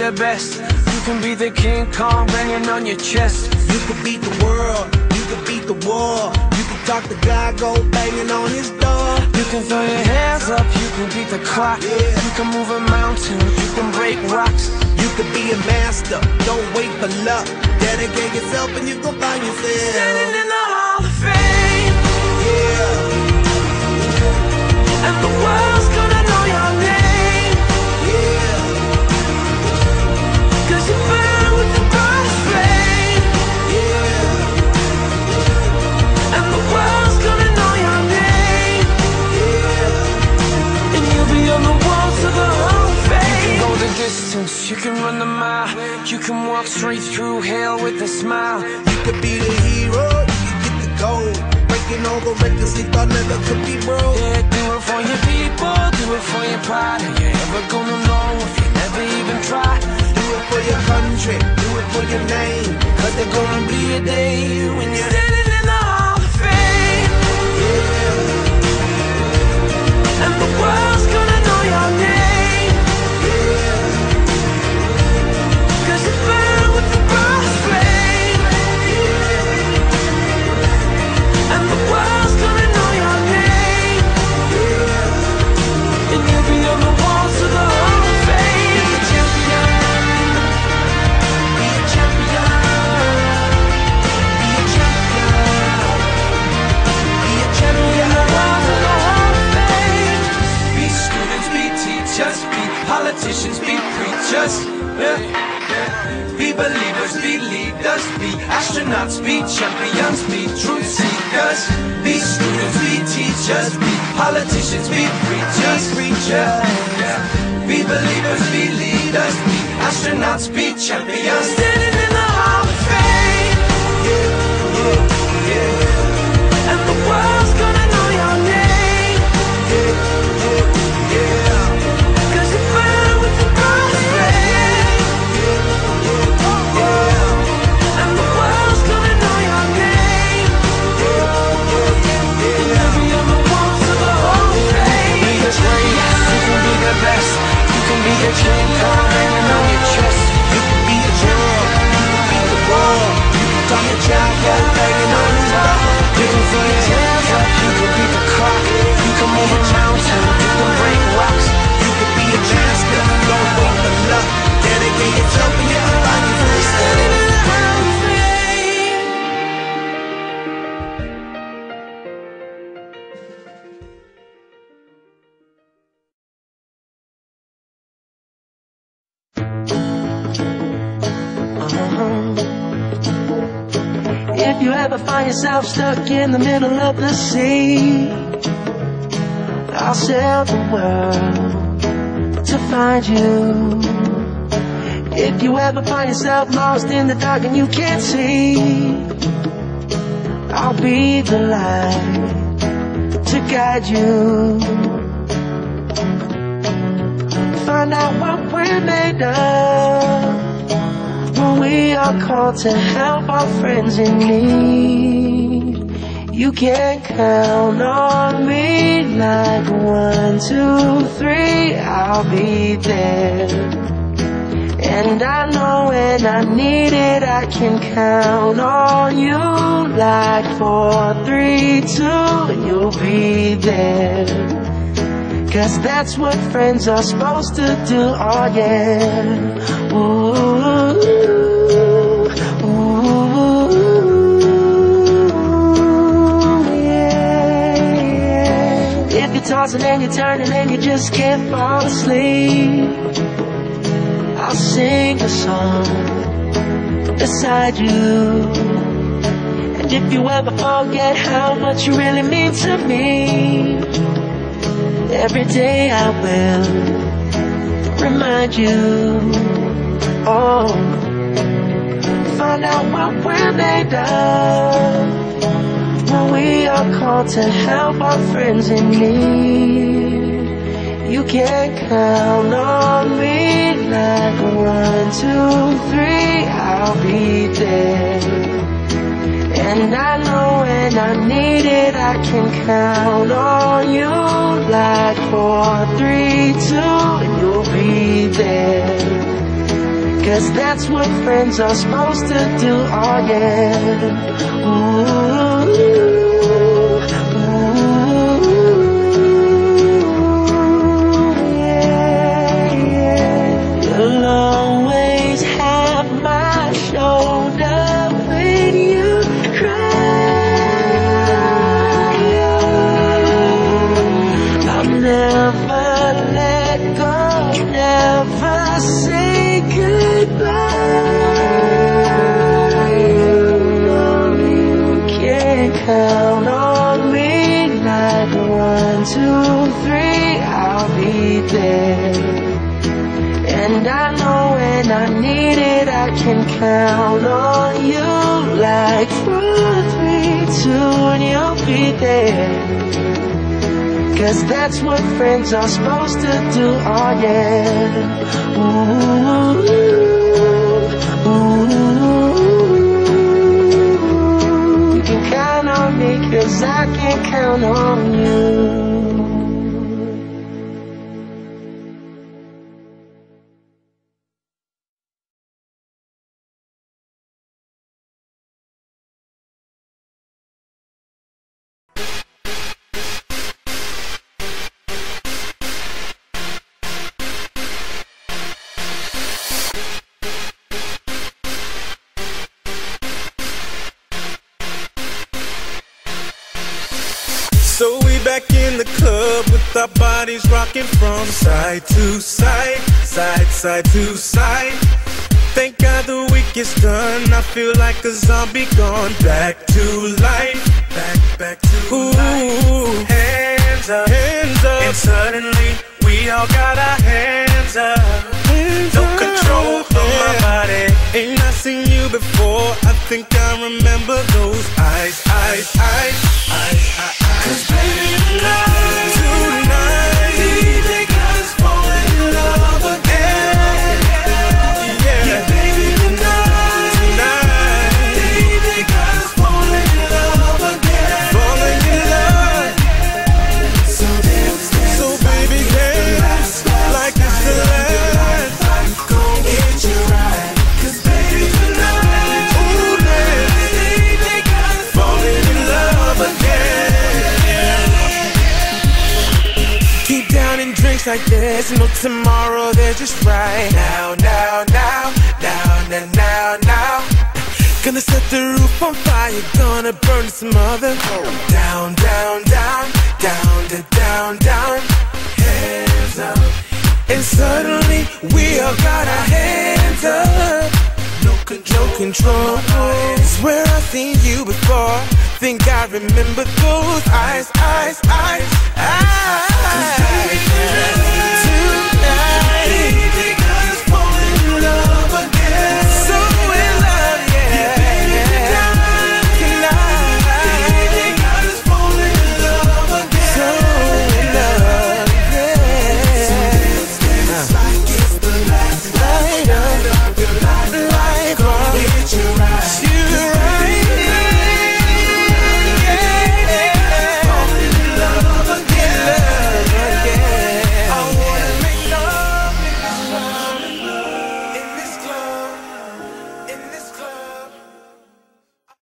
the best. You can be the King Kong banging on your chest. You can beat the world, you can beat the war. You can talk to God, go banging on his door. You can throw your hands up, you can beat the clock. You can move a mountain, you can break rocks. You can be a master, don't wait for luck. Dedicate yourself and you gon' find yourself standing in the Hall of Fame. Yeah. And the world's gonna know your name. Yeah. 'Cause you burn with the bright flame. Yeah. And the world's gonna know your name. Yeah. And you'll be on the walls of the Hall of Fame. You can go the distance, you can run the mile. You can walk straight through hell with a smile. You could be the hero, you can get the gold. Breaking all the records they thought never could be broke. Yeah, do it for your people, do it for your pride. Are you ever gonna know if you never even try? Do it for your country, do it for your name. 'Cause there's gonna be a day when you're standing in the Hall of Fame. Yeah. And the world's gonna know your name. Yeah. 'Cause you burn with the bright flame. Yeah. And the world's gonna know your name. Yeah. And you'll be on the walls of the Hall of Fame. Be a champion. Be a champion. Be a champion. Be a champion. The walls of the Hall of Fame. Be students, be teachers, be politicians, be preachers. Yeah. Be believers, be leaders, be astronauts, be champions, be truth seekers. Be students, be teachers, be politicians, be preachers, yeah. Be believers, be leaders, be astronauts, be champions. Standing in the Hall of Fame. Yeah, yeah, yeah. And the world's gonna know your name. Yeah, yeah, yeah. 'Cause you burn with the bright flame. And the world's gonna know your name. And you'll be on the walls of the Hall of Fame. Be the greatest, you can be the best. You can be the King Kong hanging on your chest. You can be the world, you can be the world. You can talk your child, go banging on his door. You can throw your hands up, you can beat the clock. You can move a mountain, you can break rocks. You can be a master, don't wait for luck. Dedicate yourself and you can find yourself Standing in the Hall of Fame. If you ever find yourself stuck in the middle of the sea, I'll sail the world to find you. If you ever find yourself lost in the dark and you can't see, I'll be the light to guide you. Find out what we're made of when we are called to help our friends in need. You can count on me like 1, 2, 3, I'll be there. And I know when I need it, I can count on you like 4, 3, 2, and you'll be there. 'Cause that's what friends are supposed to do, oh yeah. Ooh, ooh, yeah. If you're tossing and you're turning and you just can't fall asleep, I'll sing a song beside you. And if you ever forget how much you really mean to me, every day I will remind you. Oh, find out what we're made of when we are called to help our friends in need. You can count on me like 1, 2, 3, I'll be there. And I know when I need it, I can count on you like 4, 3, 2, and you'll be there. 'cause that's what friends are supposed to do, oh yeah. Ooh, yeah, yeah. You'll always have my shoulder when you cry. I'll never let go, never say goodbye. You can count on me like 1, 2, 3, I'll be there. And I know when I need it, I can count on you like 4, 3, 2, and you'll be there. 'Cause that's what friends are supposed to do, oh yeah. Ooh, ooh. You can count on me 'cause I can count on you. So we back in the club with our bodies rocking from side to side, side to side. Thank God the week is done. I feel like a zombie gone back to life, back to life. Hands up, and suddenly we all got our hands up. No control of my body. Ain't I seen you before? I think I remember those eyes. 'Cause baby tonight, they got us falling in love again. Yeah, baby tonight, they got us falling in love again. Falling in love. So baby, dance like it's the last. I'm gon' get you right. 'Cause baby tonight, ooh, they got us falling in love again. Keep downing drinks like there's no tomorrow, they're just right now. Gonna set the roof on fire, gonna burn some other. Down, hands up. And suddenly we all got our hands up. No control. Swear I've seen you before. Think I remember those eyes. 'Cause baby,